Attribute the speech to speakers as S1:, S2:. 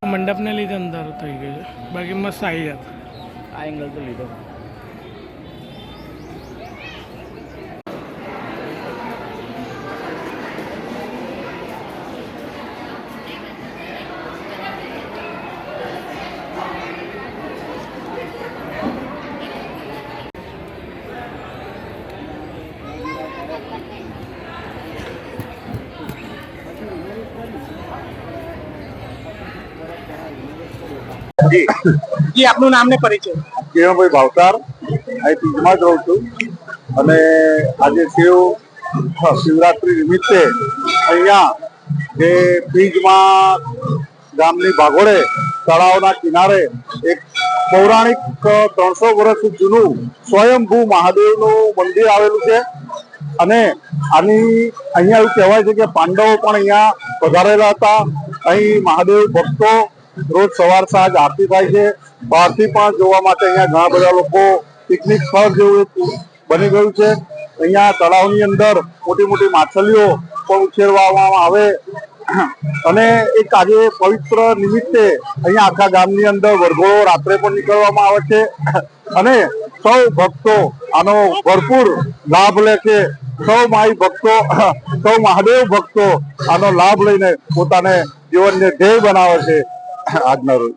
S1: मंडप ने लीधे अंदर थी गई बाकी मस्त आई जाता आ एंगल तो लीधो
S2: જી આપનું નામ ને પરિચય?
S3: કેવભાઈ ભાવતાર, અહીં તીજમાં જ રહું છું અને આજે શિવરાત્રી નિમિત્તે અહીંયા જે તીજમાં ગામની ભાગોળે તળાવના કિનારે એક પૌરાણિક 300 વર્ષ જૂનું સ્વયંભૂ મહાદેવનું મંદિર આવેલું છે અને અહીંયા એવું કહેવાય છે કે પાંડવો પણ અહીંયા પધારેલા હતા. અહીં મહાદેવ ભક્તો રોજ સવાર સાંજ આરતી થાય છે. બહારથી પણ જોવા માટે અહીંયા ઘણા બધા લોકો પિકનિક સ્થળ જેવું બની ગયું છે. અહીંયા તળાવની અંદર મોટી મોટી માછલીઓ પણ ઉછેરવામાં આવે અને એક આજે પવિત્ર નિમિત્તે અહીંયા આખા ગામની અંદર વરઘોડો રાત્રે પણ નીકળવામાં આવે છે અને સૌ ભક્તો આનો ભરપૂર લાભ લે છે. સૌ માઈ ભક્તો, સૌ મહાદેવ ભક્તો આનો લાભ લઈને પોતાને જીવનને ધ્યેય બનાવે છે આજના રોજ.